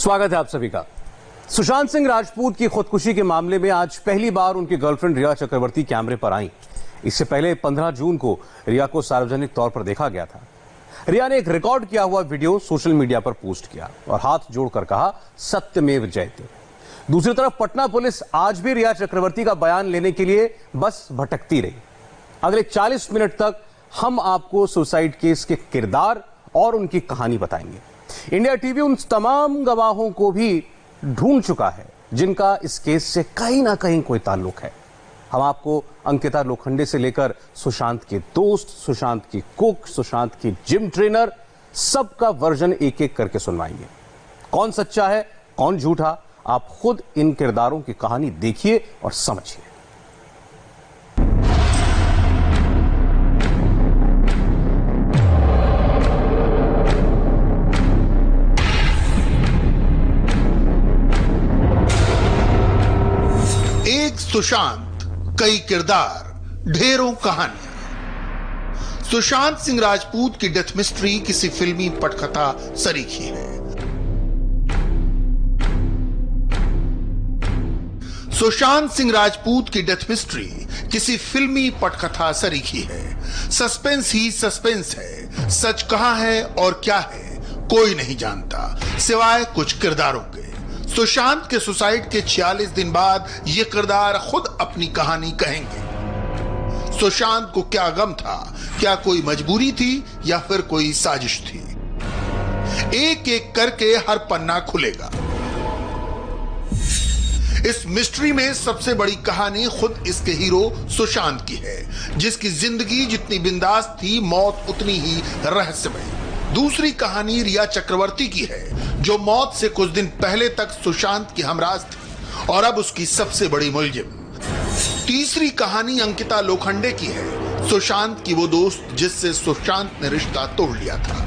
स्वागत है आप सभी का। सुशांत सिंह राजपूत की खुदकुशी के मामले में आज पहली बार उनकी गर्लफ्रेंड रिया चक्रवर्ती कैमरे पर आई। इससे पहले 15 जून को रिया को सार्वजनिक तौर पर देखा गया था। रिया ने एक रिकॉर्ड किया हुआ वीडियो सोशल मीडिया पर पोस्ट किया और हाथ जोड़कर कहा, सत्यमेव जयते। दूसरी तरफ पटना पुलिस आज भी रिया चक्रवर्ती का बयान लेने के लिए बस भटकती रही। अगले 40 मिनट तक हम आपको सुसाइड केस के किरदार और उनकी कहानी बताएंगे। इंडिया टीवी उन तमाम गवाहों को भी ढूंढ चुका है जिनका इस केस से कहीं ना कहीं कोई ताल्लुक है। हम आपको अंकिता लोखंडे से लेकर सुशांत के दोस्त, सुशांत की कुक, सुशांत की जिम ट्रेनर, सबका वर्जन एक एक करके सुनवाएंगे। कौन सच्चा है, कौन झूठा, आप खुद इन किरदारों की कहानी देखिए और समझिए। एक सुशांत, कई किरदार, ढेरों कहानियां। सुशांत सिंह राजपूत की डेथ मिस्ट्री किसी फिल्मी पटकथा सरीखी है। सुशांत सिंह राजपूत की डेथ मिस्ट्री किसी फिल्मी पटकथा सरीखी है। सस्पेंस ही सस्पेंस है। सच कहां है और क्या है कोई नहीं जानता सिवाय कुछ किरदारों के। सुशांत के सुसाइड के 46 दिन बाद ये किरदार खुद अपनी कहानी कहेंगे। सुशांत को क्या गम था, क्या कोई मजबूरी थी या फिर कोई साजिश थी, एक एक करके हर पन्ना खुलेगा। इस मिस्ट्री में सबसे बड़ी कहानी खुद इसके हीरो सुशांत की है, जिसकी जिंदगी जितनी बिंदास थी, मौत उतनी ही रहस्यमय। दूसरी कहानी रिया चक्रवर्ती की है, जो मौत से कुछ दिन पहले तक सुशांत की हमराज थी और अब उसकी सबसे बड़ी मुलजिम। तीसरी कहानी अंकिता लोखंडे की है, सुशांत की वो दोस्त जिससे सुशांत ने रिश्ता तोड़ लिया था,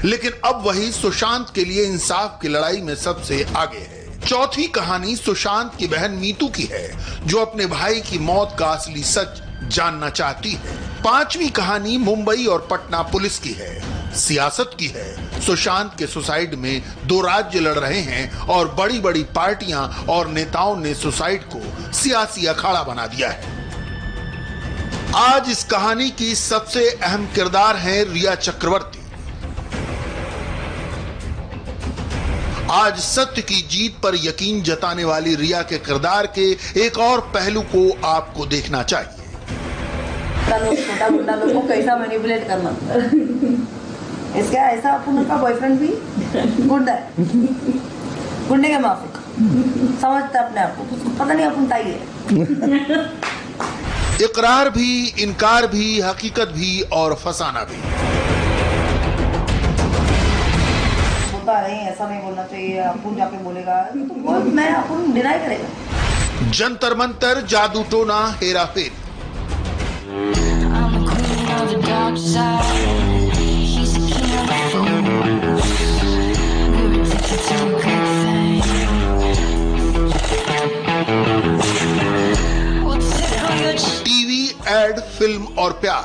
लेकिन अब वही सुशांत के लिए इंसाफ की लड़ाई में सबसे आगे है। चौथी कहानी सुशांत की बहन मीतू की है, जो अपने भाई की मौत का असली सच जानना चाहती है। पांचवी कहानी मुंबई और पटना पुलिस की है, सियासत की है। सुशांत के सुसाइड में दो राज्य लड़ रहे हैं और बड़ी बड़ी पार्टियां और नेताओं ने सुसाइड को सियासी अखाड़ा बना दिया है। आज इस कहानी की सबसे अहम किरदार है रिया चक्रवर्ती। आज सत्य की जीत पर यकीन जताने वाली रिया के किरदार के एक और पहलू को आपको देखना चाहिए। छोटा मोटा लोग को कैसा मैनिपुलेट करना इसका ऐसा अपन का बॉयफ्रेंड भी गुंडा है, गुंडे के माफिक समझता अपने आप को, पता नहीं अपन ताई है। इकरार भी, इनकार भी, हकीकत भी और फसाना भी। बोलता नहीं, ऐसा नहीं बोलना चाहिए, अपन जाके बोलेगा तो मैं अपन डिनाई करेगा। जंतर मंतर, जादू टोना, हेरा फेरी। टीवी, एड, फिल्म और प्यार,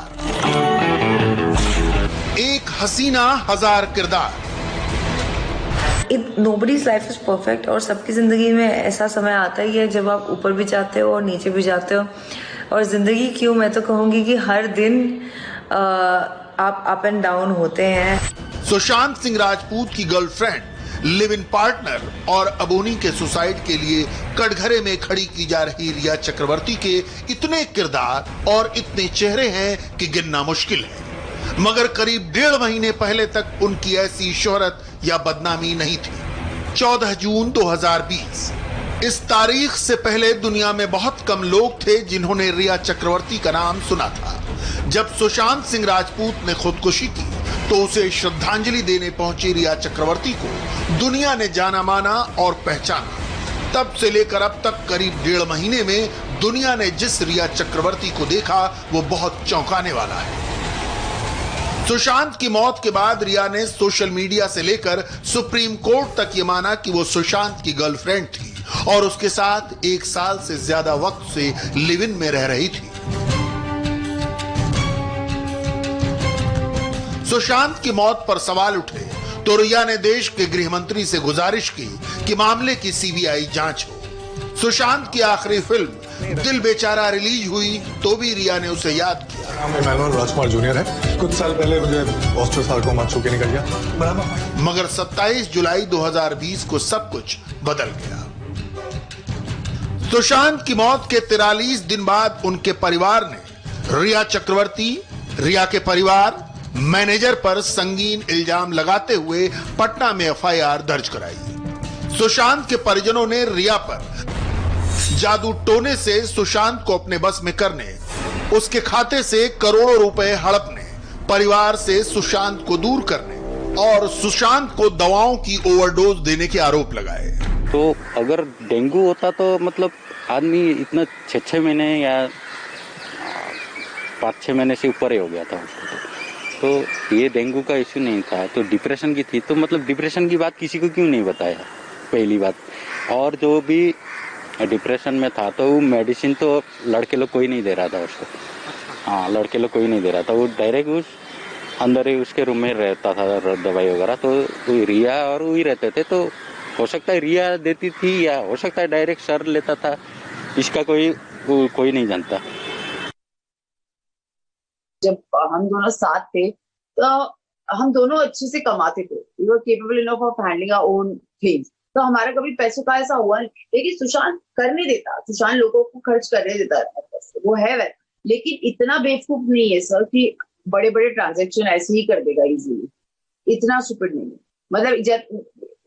एक हसीना हजार किरदार। नोबडीज लाइफ इज परफेक्ट और सबकी जिंदगी में ऐसा समय आता ही है जब आप ऊपर भी जाते हो और नीचे भी जाते हो। और जिंदगी क्यों, मैं तो कहूंगी कि हर दिन आप अप एंड डाउन होते हैं। सुशांत सिंह राजपूत की गर्लफ्रेंड, लिव इन पार्टनर और अबोनी के सुसाइड के लिए कटघरे में खड़ी की जा रही रिया चक्रवर्ती के इतने किरदार और इतने चेहरे हैं कि गिनना मुश्किल है। मगर करीब 1.5 महीने पहले तक उनकी ऐसी शोहरत या बदनामी नहीं थी। 14 जून 2020, इस तारीख से पहले दुनिया में बहुत कम लोग थे जिन्होंने रिया चक्रवर्ती का नाम सुना था। जब सुशांत सिंह राजपूत ने खुदकुशी की तो उसे श्रद्धांजलि देने पहुंची रिया चक्रवर्ती को दुनिया ने जाना माना और पहचाना। तब से लेकर अब तक करीब 1.5 महीने में दुनिया ने जिस रिया चक्रवर्ती को देखा वो बहुत चौंकाने वाला है। सुशांत की मौत के बाद रिया ने सोशल मीडिया से लेकर सुप्रीम कोर्ट तक ये माना कि वो सुशांत की गर्लफ्रेंड थी और उसके साथ 1 साल से ज्यादा वक्त से लिव इन में रह रही थी। सुशांत की मौत पर सवाल उठे तो रिया ने देश के गृह मंत्री से गुजारिश की कि मामले की सीबीआई जांच हो। सुशांत की आखिरी फिल्म दिल बेचारा रिलीज हुई तो भी रिया ने उसे याद किया। मैनुअल राजकुमार जूनियर है। कुछ साल पहले मुझे ऑस्ट्रोसार्कोमा छू के निकल गया। मगर 27 जुलाई 2020 को सब कुछ बदल गया। सुशांत की मौत के 43 दिन बाद उनके परिवार ने रिया चक्रवर्ती, रिया के परिवार, मैनेजर पर संगीन इल्जाम लगाते हुए पटना में एफआईआर दर्ज कराई। सुशांत के परिजनों ने रिया पर जादू टोने से सुशांत को अपने बस में करने, उसके खाते से करोड़ों रुपए हड़पने, परिवार से सुशांत को दूर करने और सुशांत को दवाओं की ओवरडोज देने के आरोप लगाए। तो अगर डेंगू होता तो मतलब आदमी इतना 6 महीने या 5-6 महीने से ऊपर ही हो गया था उसको। तो ये डेंगू का इश्यू नहीं था, तो डिप्रेशन की थी। तो मतलब डिप्रेशन की बात किसी को क्यों नहीं बताया, पहली बात। और जो भी डिप्रेशन में था तो वो मेडिसिन तो लड़के लोग कोई नहीं दे रहा था उसको। हाँ, लड़के लोग कोई नहीं दे रहा था। वो डायरेक्ट उस अंदर ही उसके रूम में रहता था दवाई वगैरह। तो रिया और वो ही रहते थे। तो हो सकता है रिया देती थी या हो सकता है डायरेक्ट सर लेता था, इसका कोई नहीं जानता। जब हम दोनों साथ थे तो हम दोनों अच्छे से कमाते थे। We were capable enough of handling our own things. तो हमारा कभी पैसों का ऐसा हुआ नहीं। लेकिन सुशांत करने देता, सुशांत लोगों को खर्च करने देता है, वो है वैसा। लेकिन इतना बेवकूफ नहीं है सर कि बड़े बड़े ट्रांजैक्शन ऐसे ही कर देगा इजीली। इतना स्टूपिड नहीं है। मतलब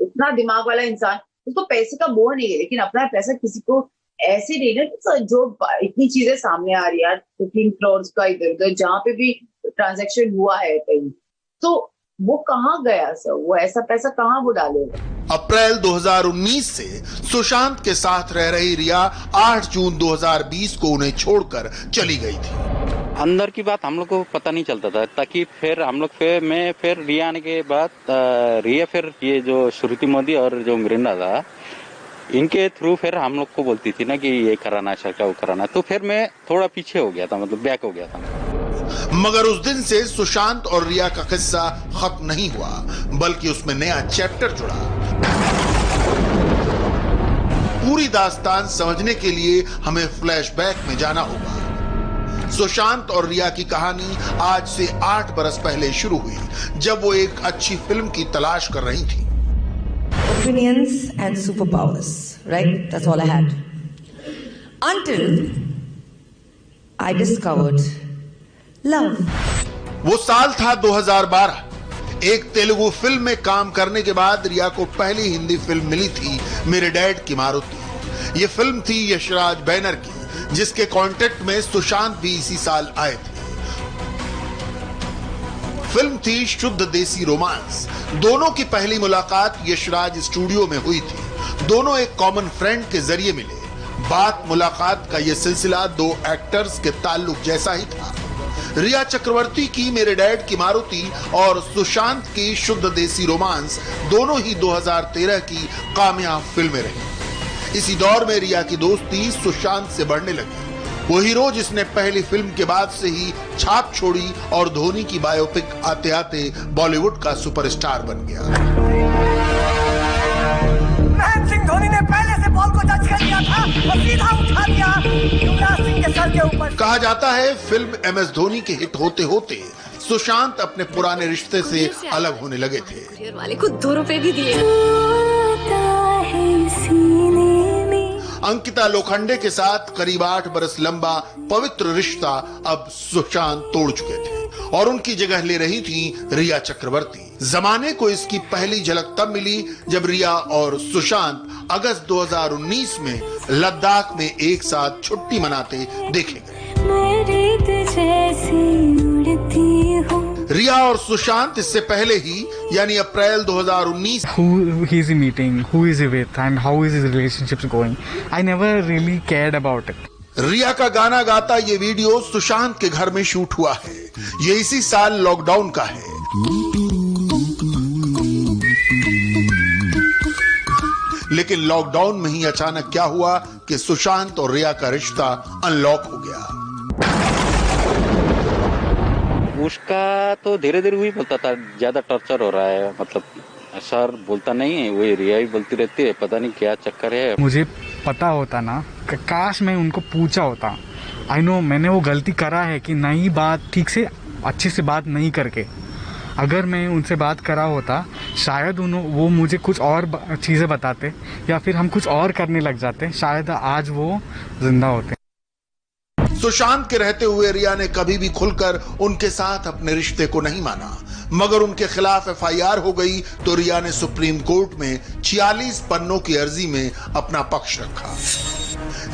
इतना दिमाग वाला इंसान, उसको पैसे का मोह नहीं है, लेकिन अपना पैसा किसी को ऐसे नहीं ना। जो इतनी चीजें सामने आ रही है, 15 करोड़ का इधर उधर जहाँ पे भी ट्रांजैक्शन हुआ है कहीं, तो वो कहाँ गया सर? वो ऐसा पैसा कहाँ वो डालेगा? अप्रैल 2019 से सुशांत के साथ रह रही रिया 8 जून 2020 को उन्हें छोड़कर चली गई थी। अंदर की बात हम लोग को पता नहीं चलता था, ताकि फिर हम लोग फिर रिया आने के बाद रिया फिर ये जो श्रुति मोदी और जो मिरिंडा था, इनके थ्रू फिर हम लोग को बोलती थी ना कि ये कराना है, वो कराना। तो फिर मैं थोड़ा पीछे हो गया था, मतलब बैक हो गया था। मगर उस दिन से सुशांत और रिया का किस्सा खत्म नहीं हुआ, बल्कि उसमें नया चैप्टर जुड़ा। पूरी दास्तान समझने के लिए हमें फ्लैशबैक में जाना होगा। सुशांत और रिया की कहानी आज से 8 बरस पहले शुरू हुई, जब वो एक अच्छी फिल्म की तलाश कर रही थी। Opinions and superpowers, right? That's all I had. Until I discovered love. वो साल था 2012। एक तेलुगु फिल्म में काम करने के बाद रिया को पहली हिंदी फिल्म मिली थी, मेरे डैड की मारुति। ये फिल्म थी यशराज बैनर की, जिसके कॉन्ट्रैक्ट में सुशांत भी इसी साल आए थे। फिल्म थी शुद्ध देसी रोमांस। दोनों की पहली मुलाकात यशराज स्टूडियो में हुई थी। दोनों एक कॉमन फ्रेंड के जरिए मिले। बात मुलाकात का यह सिलसिला 2 एक्टर्स के ताल्लुक जैसा ही था। रिया चक्रवर्ती की मेरे डैड की मारुति और सुशांत की शुद्ध देसी रोमांस दोनों ही 2013 की कामयाब फिल्में रही। इसी दौर में रिया की दोस्ती सुशांत से बढ़ने लगी। वो हीरो जिसने पहली फिल्म के बाद से ही छाप छोड़ी और धोनी की बायोपिक आते आते बॉलीवुड का सुपरस्टार बन गया। महेंद्र सिंह धोनी ने पहले से बॉल को टच कर दिया था और सीधा उठा दिया युवराज सिंह के सर के ऊपर। कहा जाता है फिल्म MS धोनी के हिट होते होते सुशांत अपने पुराने रिश्ते से अलग होने लगे थे। वाले को 2 रुपए भी दिए। अंकिता लोखंडे के साथ करीब 8 बरस लंबा पवित्र रिश्ता अब सुशांत तोड़ चुके थे और उनकी जगह ले रही थी रिया चक्रवर्ती। जमाने को इसकी पहली झलक तब मिली जब रिया और सुशांत अगस्त 2019 में लद्दाख में एक साथ छुट्टी मनाते देखे गए। रिया और सुशांत इससे पहले ही यानी अप्रैल 2019 who he is meeting, who is he with and how is his relationships going. I never really cared about it. रिया का गाना गाता ये वीडियो सुशांत के घर में शूट हुआ है। ये इसी साल लॉकडाउन का है। लेकिन लॉकडाउन में ही अचानक क्या हुआ कि सुशांत और रिया का रिश्ता अनलॉक हो गया। उसका तो धीरे धीरे वही बोलता था ज्यादा टॉर्चर हो रहा है, मतलब सर बोलता नहीं है, वो रिया ही बोलती रहती है, पता नहीं क्या चक्कर है। मुझे पता होता ना, काश मैं उनको पूछा होता। आई नो मैंने वो गलती करा है कि नहीं बात ठीक से अच्छे से बात नहीं करके। अगर मैं उनसे बात करा होता शायद वो मुझे कुछ और चीज़ें बताते या फिर हम कुछ और करने लग जाते, शायद आज वो जिंदा होते। सुशांत के रहते हुए रिया ने कभी भी खुलकर उनके साथ अपने रिश्ते को नहीं माना, मगर उनके खिलाफ एफआईआर हो गई तो रिया ने सुप्रीम कोर्ट में 46 पन्नों की अर्जी में अपना पक्ष रखा।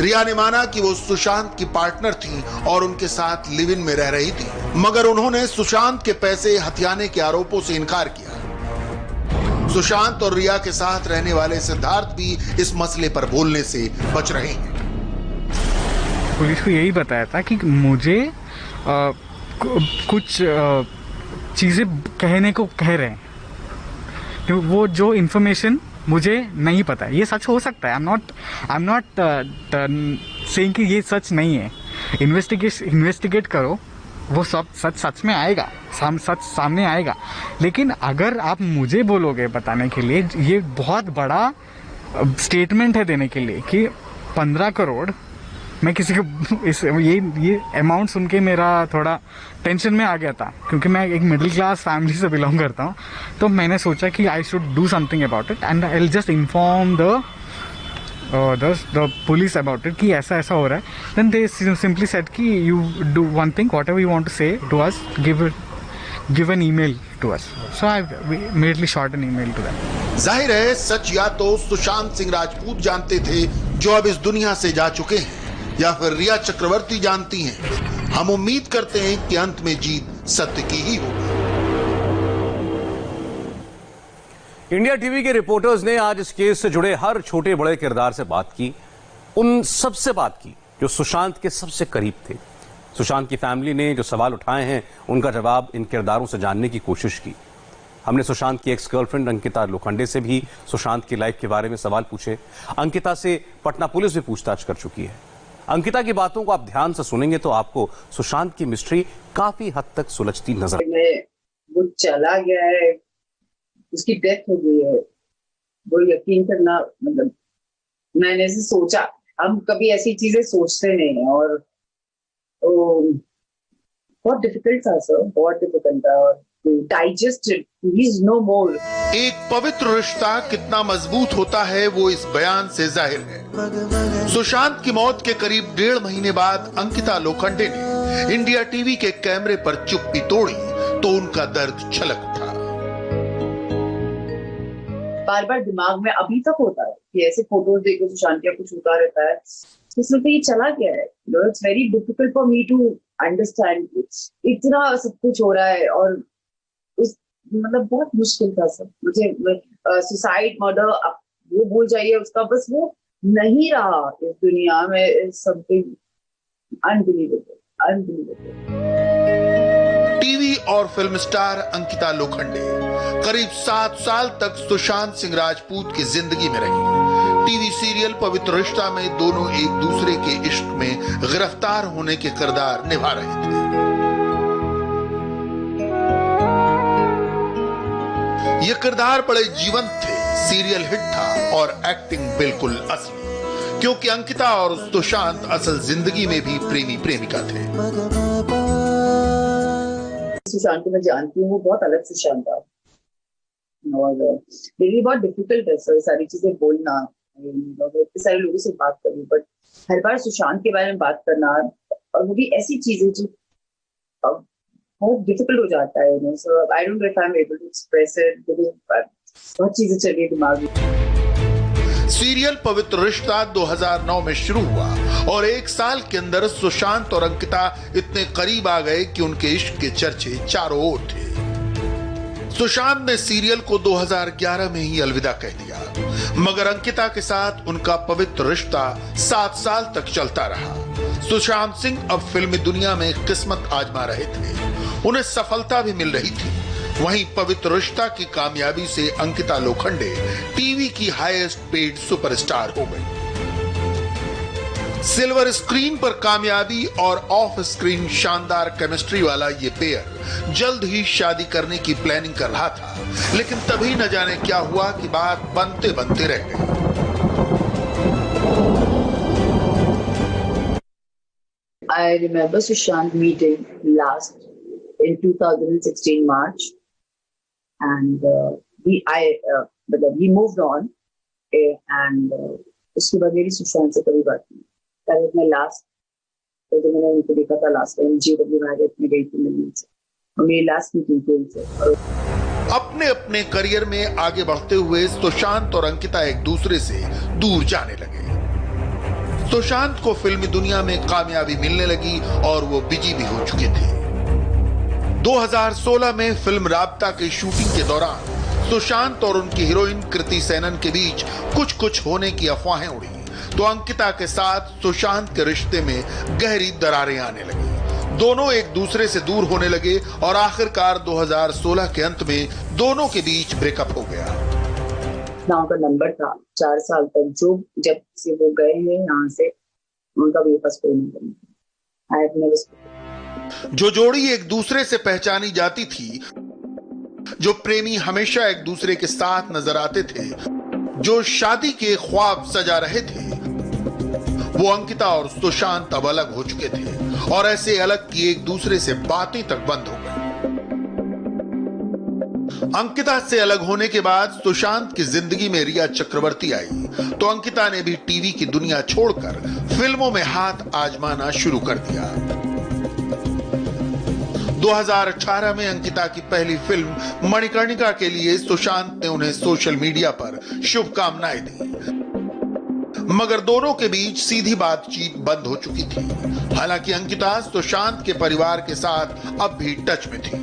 रिया ने माना कि वो सुशांत की पार्टनर थी और उनके साथ लिव इन में रह रही थी, मगर उन्होंने सुशांत के पैसे हथियाने के आरोपों से इनकार किया। सुशांत और रिया के साथ रहने वाले सिद्धार्थ भी इस मसले पर बोलने से बच रहे हैं। पुलिस को यही बताया था कि मुझे कुछ चीज़ें कहने को कह रहे हैं, तो वो जो इन्फॉर्मेशन मुझे नहीं पता है। ये सच हो सकता है, आई एम नॉट सेइंग कि ये सच नहीं है। इन्वेस्टिगेट करो, वो सब सच में आएगा, सच सामने आएगा। लेकिन अगर आप मुझे बोलोगे बताने के लिए, ये बहुत बड़ा स्टेटमेंट है देने के लिए कि 15 करोड़, मैं किसी को ये अमाउंट सुन के मेरा थोड़ा टेंशन में आ गया था, क्योंकि मैं एक मिडिल क्लास फैमिली से बिलोंग करता हूँ। तो मैंने सोचा कि I should do something about it and I will just inform the police about it कि ऐसा ऐसा हो रहा है। देन दे सिंपली सेड कि you do one thing, whatever you want to say to us, give an email to us. So I immediately shot an email to them. जाहिर है सच या तो सुशांत सिंह राजपूत जानते थे जो अब इस दुनिया से जा चुके हैं, या फिर रिया चक्रवर्ती जानती हैं। हम उम्मीद करते हैं कि अंत में जीत सत्य की ही होगी। इंडिया टीवी के रिपोर्टर्स ने आज इस केस से जुड़े हर छोटे बड़े किरदार से बात की, उन सबसे बात की जो सुशांत के सबसे करीब थे। सुशांत की फैमिली ने जो सवाल उठाए हैं उनका जवाब इन किरदारों से जानने की कोशिश की। हमने सुशांत की एक्स गर्लफ्रेंड अंकिता लोखंडे से भी सुशांत की लाइफ के बारे में सवाल पूछे। अंकिता से पटना पुलिस भी पूछताछ कर चुकी है। अंकिता की बातों को आप ध्यान से सुनेंगे तो आपको सुशांत की मिस्ट्री काफी हद तक सुलझती नजर। वो चला गया है, उसकी डेथ हो गई है, वो यकीन करना, मतलब मैंने ऐसे सोचा, हम कभी ऐसी चीजें सोचते नहीं है, और बहुत डिफिकल्ट था सर, बहुत डिफिकल्ट था, और digest it, he is no more. एक पवित्र रिश्ता कितना मजबूत होता है वो इस बयान से जाहिर है। सुशांत की मौत के करीब 1.5 महीने बाद अंकिता लोखंडे ने इंडिया टीवी के कैमरे पर चुप्पी तोड़ी तो उनका दर्द छलक उठा। बार बार दिमाग में अभी तक होता है कि ऐसे फोटोज देखो सुशांत का कुछ होता रहता है, इसमें तो ये चला गया है। It's very difficult for me to understand, इतना सब कुछ हो रहा है, और मतलब बहुत मुश्किल था सब। मुझे सुसाइड, मर्डर, वो भूल जाइए उसका, बस वो नहीं रहा इस दुनिया में। Something unbelievable. टीवी और फिल्म स्टार अंकिता लोखंडे करीब 7 साल तक सुशांत सिंह राजपूत की जिंदगी में रही। टीवी सीरियल पवित्र रिश्ता में दोनों एक दूसरे के इश्क में गिरफ्तार होने के किरदार निभा रहे थे। ये किरदार बड़े जीवंत थे, सीरियल हिट था और एक्टिंग बिल्कुल असली, क्योंकि अंकिता और सुशांत असल जिंदगी में भी प्रेमी प्रेमिका थे। सुशांत को मैं जानती हूँ, वो बहुत अलग सुशांत था, और मेरे लिए बहुत डिफिकल्ट है सर सारी चीजें बोलना, इतने सारे लोगों से बात करनी, बट हर बार सुशांत के बारे में बात करना, और वो भी ऐसी चीजें जो बहुत डिफिकल्ट हो जाता है। So I don't know if I am able to express it, बहुत चीजें चल रही दिमाग में। सीरियल पवित्र रिश्ता 2009 में शुरू हुआ और 1 साल के अंदर सुशांत और अंकिता इतने करीब आ गए कि उनके इश्क के चर्चे चारों ओर थे। सुशांत ने सीरियल को 2011 में ही अलविदा कह दिया, मगर अंकिता के साथ उनका पवित्र रिश्ता 7 साल तक चलता रहा। सुशांत सिंह अब फिल्मी दुनिया में किस्मत आजमा रहे थे, उन्हें सफलता भी मिल रही थी। वहीं पवित्र रिश्ता की कामयाबी से अंकिता लोखंडे टीवी की हाईएस्ट पेड सुपरस्टार हो गई। सिल्वर स्क्रीन पर कामयाबी और ऑफ स्क्रीन शानदार केमिस्ट्री वाला ये पेयर जल्द ही शादी करने की प्लानिंग कर रहा था, लेकिन तभी न जाने क्या हुआ कि बात बनते बनते रह गई। I remember Sushant meeting last in 2016 March, and he moved on, and उसके बाद मेरी सुशांत से कभी बात नहीं। That was my last, जब मैंने उनको देखा था लास्ट टाइम JW मैरिज में गई थी मिलने से, और मेरी लास्ट मीटिंग थी उनसे। अपने अपने करियर में आगे बढ़ते हुए सुशांत और अंकिता एक दूसरे से दूर जाने लगे। सुशांत को फिल्मी दुनिया में कामयाबी मिलने लगी और वो बिजी भी हो चुके थे। 2016 में फिल्म राब्ता की शूटिंग के दौरान सुशांत और उनकी हीरोइन कृति सेनन के बीच कुछ होने की अफवाहें उड़ी, तो अंकिता के साथ सुशांत के रिश्ते में गहरी दरारें आने लगी। दोनों एक दूसरे से दूर होने लगे और आखिरकार 2016 के अंत में दोनों के बीच ब्रेकअप हो गया। नाम का नंबर था 4 साल तक, जो जब से वो गए हैं यहाँ से, उनका भी पास कोई नहीं। जो जोड़ी एक दूसरे से पहचानी जाती थी, जो प्रेमी हमेशा एक दूसरे के साथ नजर आते थे, जो शादी के ख्वाब सजा रहे थे, वो अंकिता और सुशांत अब अलग हो चुके थे और ऐसे अलग कि एक दूसरे से बातें तक बंद हो गई। अंकिता से अलग होने के बाद सुशांत की जिंदगी में रिया चक्रवर्ती आई, तो अंकिता ने भी टीवी की दुनिया छोड़कर फिल्मों में हाथ आजमाना शुरू कर दिया। 2018 में अंकिता की पहली फिल्म मणिकर्णिका के लिए सुशांत ने उन्हें सोशल मीडिया पर शुभकामनाएं दी, मगर दोनों के बीच सीधी बातचीत बंद हो चुकी थी। हालांकि अंकिता सुशांत के परिवार के साथ अब भी टच में थी।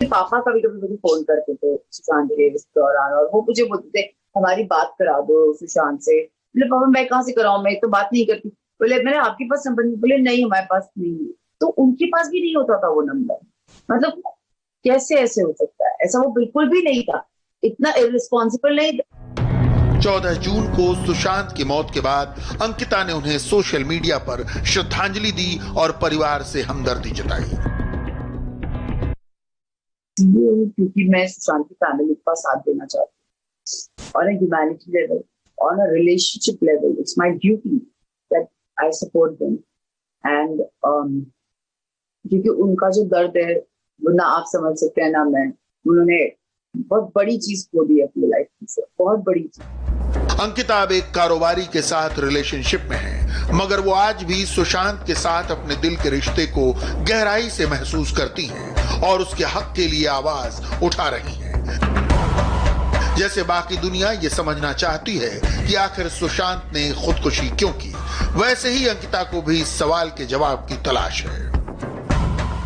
पापा कभी कभी मुझे फोन करते थे सुशांत के दौरान, और वो मुझे बोलते थे हमारी बात करा दो सुशांत से। बोले पापा मैं कहाँ से कराऊं, मैं तो बात नहीं करती। बोले मैंने आपके पास नंबर, बोले नहीं हमारे पास नहीं है। तो उनके पास भी नहीं होता था वो नंबर। मतलब कैसे ऐसे हो सकता है? ऐसा वो बिल्कुल भी नहीं था, इतना इररिस्पॉन्सिबल नहीं था। 14 जून को सुशांत की मौत के बाद अंकिता ने उन्हें सोशल मीडिया पर श्रद्धांजलि दी और परिवार से हमदर्दी जताई। क्योंकि मैं सुशांत की फैमिली का साथ देना चाहती हूँ, on a humanity level, on a relationship level, it's my duty that I support them. And क्योंकि उनका जो दर्द है वो ना आप समझ सकते हैं ना मैं। उन्होंने बहुत बड़ी चीज खो दी अपनी लाइफ से, बहुत बड़ी चीज। अंकिता अब एक कारोबारी के साथ रिलेशनशिप में है, मगर वो आज भी सुशांत के साथ अपने दिल के रिश्ते को गहराई से महसूस करती हैं और उसके हक के लिए आवाज उठा रही हैं। जैसे बाकी दुनिया ये समझना चाहती है कि आखिर सुशांत ने खुदकुशी क्यों की, वैसे ही अंकिता को भी इस सवाल के जवाब की तलाश है।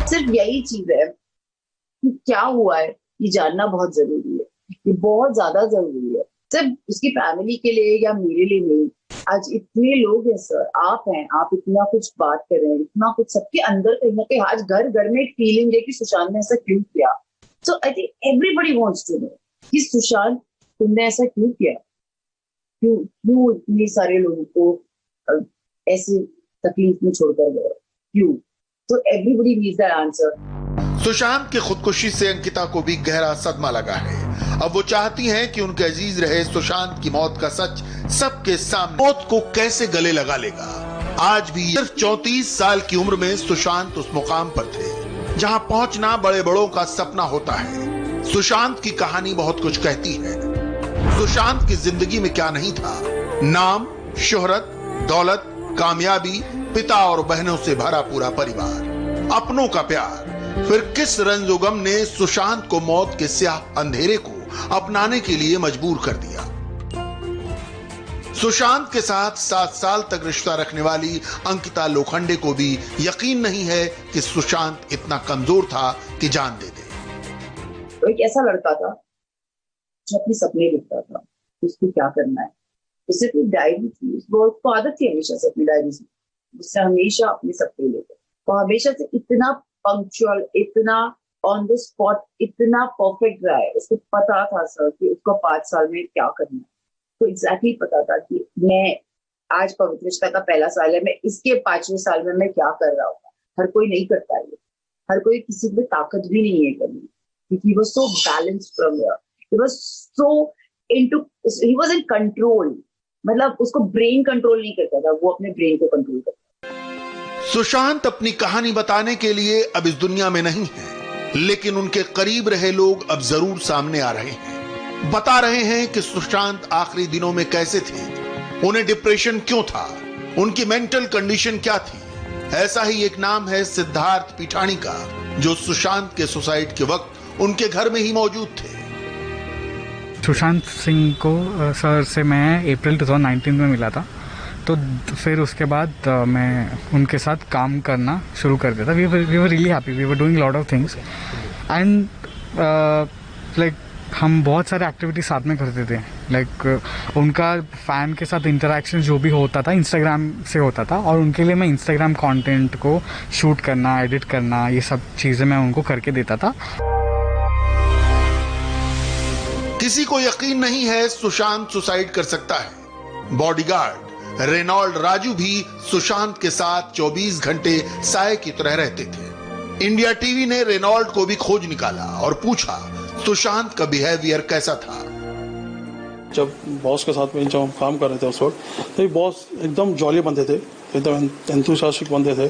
सिर्फ यही चीज है कि क्या हुआ है ये जानना बहुत जरूरी है, ये बहुत ज्यादा जरूरी है, सिर्फ उसकी फैमिली के लिए या मेरे लिए नहीं। आज इतने लोग हैं सर, आप हैं, आप इतना कुछ बात कर रहे हैं, इतना कुछ सबके अंदर कहीं ना कहीं आज घर घर में एक फीलिंग है कि सुशांत ने ऐसा क्यों किया। So I think everybody wants to know कि सुशांत तुमने ऐसा क्यों किया, क्यों इतने सारे लोगों को ऐसे तकलीफ में छोड़कर गए, क्यों? तो everybody needs that answer. Sushant की खुदकुशी से अंकिता को भी गहरा सदमा लगा है। अब वो चाहती हैं कि उनके अजीज रहे सुशांत की मौत का सच सबके सामने। मौत को कैसे गले लगा लेगा? आज भी सिर्फ 34 साल की उम्र में सुशांत उस मुकाम पर थे जहां पहुंचना बड़े बड़ों का सपना होता है। सुशांत की कहानी बहुत कुछ कहती है। सुशांत की जिंदगी में क्या नहीं था? नाम, शोहरत, दौलत, कामयाबी, पिता और बहनों से भरा पूरा परिवार, अपनों का प्यार। फिर किस रंजोगम ने सुशांत को मौत के स्याह अंधेरे को अपनाने के लिए मजबूर कर दिया? सुशांत के साथ 7 साल तक रिश्ता रखने वाली अंकिता लोखंडे को भी यकीन नहीं है कि सुशांत इतना कमजोर था कि जान दे दे। तो एक ऐसा लड़का था जो अपने सपने लिखता था, उसको क्या करना है। उससे कोई डायरी थी, उसको आदत थी हमेशा से अपनी डायरी से, उससे हमेशा अपने सपने लेते। वो हमेशा से इतना पंक्चुअल, इतना ऑन द स्पॉट, इतना परफेक्ट रहा है। उसको पता था सर कि उसको 5 साल में क्या करना है। तो एग्जैक्टली पता था कि मैं आज पवित्रता का पहला साल है, मैं इसके 5वें साल में मैं क्या कर रहा हूँ, हर कोई नहीं करता है, हर कोई किसी में ताकत भी नहीं है करनी, क्योंकि वो so balanced from here, he was so into, he was in control, मतलब उसको ब्रेन कंट्रोल नहीं करता था, वो अपने ब्रेन को कंट्रोल करता था। सुशांत अपनी कहानी बताने के लिए अब इस दुनिया में नहीं है, लेकिन उनके करीब रहे लोग अब जरूर सामने आ रहे हैं, बता रहे हैं कि सुशांत आखिरी दिनों में कैसे थे, उन्हें डिप्रेशन क्यों था, उनकी मेंटल कंडीशन क्या थी। ऐसा ही एक नाम है सिद्धार्थ पीठानी का, जो सुशांत के सुसाइड के वक्त उनके घर में ही मौजूद थे। सुशांत सिंह को सर से मैं अप्रैल 2019 में मिला था, तो फिर उसके बाद मैं उनके साथ काम करना शुरू कर दिया था। We were really happy, we were doing lot of things and like हम बहुत सारे एक्टिविटी साथ में करते थे। लाइक उनका फ़ैन के साथ इंटरेक्शन जो भी होता था इंस्टाग्राम से होता था, और उनके लिए मैं इंस्टाग्राम कंटेंट को शूट करना, एडिट करना, ये सब चीज़ें मैं उनको करके देता था। किसी को यकीन नहीं है सुशांत सुसाइड कर सकता है। बॉडीगार्ड रेनॉल्ड राजू भी सुशांत के साथ 24 घंटे साए की तरह रहते थे। इंडिया टीवी ने रेनॉल्ड को भी खोज निकाला और पूछा सुशांत का बिहेवियर कैसा था। जब बॉस के साथ में जब हम काम कर रहे थे उस वक्त, तो बॉस एकदम जॉली बंदे थे, एकदम एंथुसियास्टिक बंदे थे,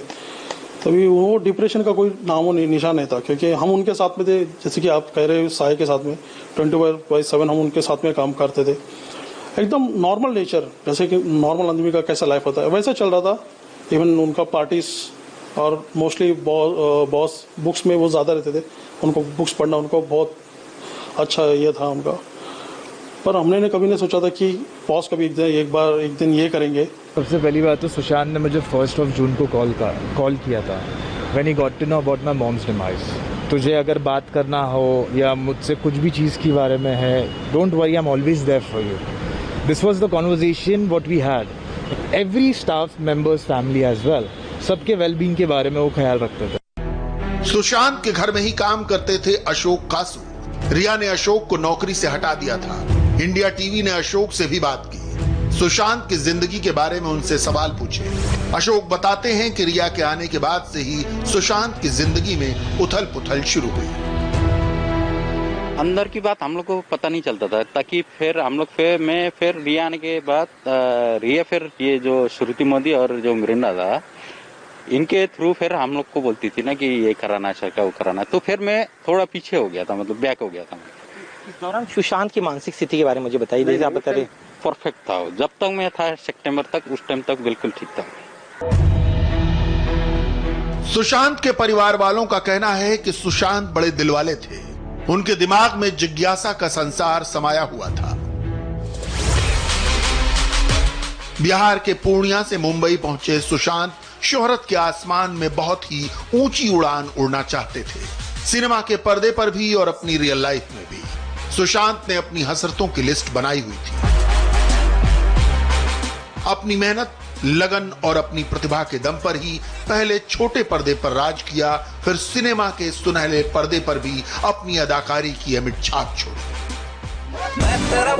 तभी वो डिप्रेशन का कोई नामो निशान नहीं था, क्योंकि हम उनके साथ में थे। जैसे कि आप कह रहे हो साय के साथ में 24/7 हम उनके साथ में काम करते थे, एकदम नॉर्मल नेचर, जैसे कि नॉर्मल आदमी का कैसा लाइफ होता है वैसा चल रहा था। इवन उनका पार्टीज और मोस्टली बॉस बुक्स में वो ज़्यादा रहते थे, उनको बुक्स पढ़ना उनको बहुत अच्छा ये था उनका। पर हमने कभी नहीं सोचा था कि बॉस कभी एक दिन ये करेंगे। सबसे पहली बात तो सुशांत ने मुझे 1 जून को कॉल किया था, when he got to know about my mom's demise. तुझे अगर बात करना हो या मुझसे कुछ भी चीज़ के बारे में है, don't worry, I am always there for you. This was the conversation what we had. Every staff members family as well, सबके वेलबींग के बारे में वो ख्याल रखते थे। सुशांत के घर में ही काम करते थे अशोक कासू। रिया ने अशोक को नौकरी से हटा दिया था। इंडिया टीवी ने अशोक से भी बात की, सुशांत की जिंदगी के बारे में उनसे सवाल पूछे। अशोक बताते हैं कि रिया के आने के बाद से ही सुशांत की जिंदगी में उथल पुथल शुरू हुई। अंदर की बात हम लोग को पता नहीं चलता था, ताकि फिर हम लोग फिर रिया आने के बाद रिया फिर ये जो श्रुति मोदी और जो मिरिंडा था, इनके थ्रू फिर हम लोग को बोलती थी ना कि ये कराना चाहिए वो कराना, तो फिर मैं थोड़ा पीछे हो गया था, मतलब बैक हो गया था। इस दौरान सुशांत की मानसिक स्थिति के बारे में मुझे बताइए। जैसे आप बता रहे, परफेक्ट था जब तक मैं था सितंबर तक, उस टाइम तक बिल्कुल ठीक था। सुशांत के परिवार वालों का कहना है कि सुशांत बड़े दिलवाले थे, उनके दिमाग में जिज्ञासा का संसार समाया हुआ था। बिहार के पूर्णिया से मुंबई पहुंचे सुशांत शोहरत के आसमान में बहुत ही ऊंची उड़ान उड़ना चाहते थे, सिनेमा के पर्दे पर भी और अपनी रियल लाइफ में भी। सुशांत ने अपनी हसरतों की लिस्ट बनाई हुई थी। अपनी मेहनत, लगन और अपनी प्रतिभा के दम पर ही पहले छोटे पर्दे पर राज किया, फिर सिनेमा के सुनहरे पर्दे पर भी अपनी अदाकारी की अमिट छाप छोड़ी। मैं तेरा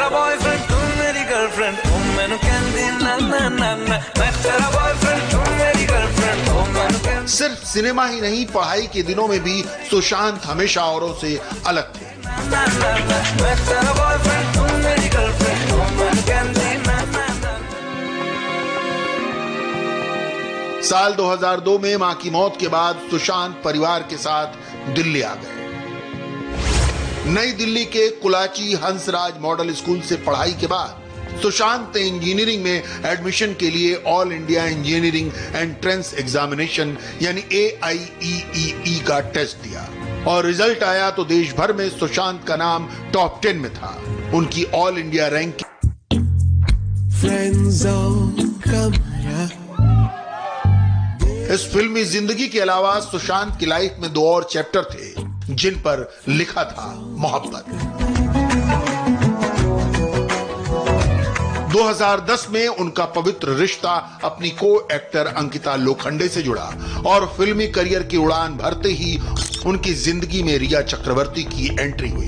बॉयफ्रेंड, तू मेरी गर्लफ्रेंड, तुम मैनू कहंदी ना ना ना ना। मैं तेरा बॉयफ्रेंड, तू मेरी गर्लफ्रेंड, तुम मैनू कहंदी। सिर्फ सिनेमा ही नहीं, पढ़ाई के दिनों में भी सुशांत हमेशा औरों से अलग थे। मैं तेरा बॉयफ्रेंड, तू मेरी गर्लफ्रेंड, तुम मैनू कहंदी ना ना ना। साल 2002 में मां की मौत के बाद सुशांत परिवार के साथ दिल्ली आ गए। नई दिल्ली के कुलाची हंसराज मॉडल स्कूल से पढ़ाई के बाद सुशांत ने इंजीनियरिंग में एडमिशन के लिए all India engineering entrance examination यानी AIEEE का टेस्ट दिया और रिजल्ट आया तो देश भर में सुशांत का नाम टॉप 10 में था। उनकी ऑल इंडिया रैंक। इस फिल्मी जिंदगी के अलावा सुशांत की लाइफ में 2 और चैप्टर थे जिन पर लिखा था मोहब्बत। 2010 में उनका पवित्र रिश्ता अपनी को एक्टर अंकिता लोखंडे से जुड़ा और फिल्मी करियर की उड़ान भरते ही उनकी जिंदगी में रिया चक्रवर्ती की एंट्री हुई।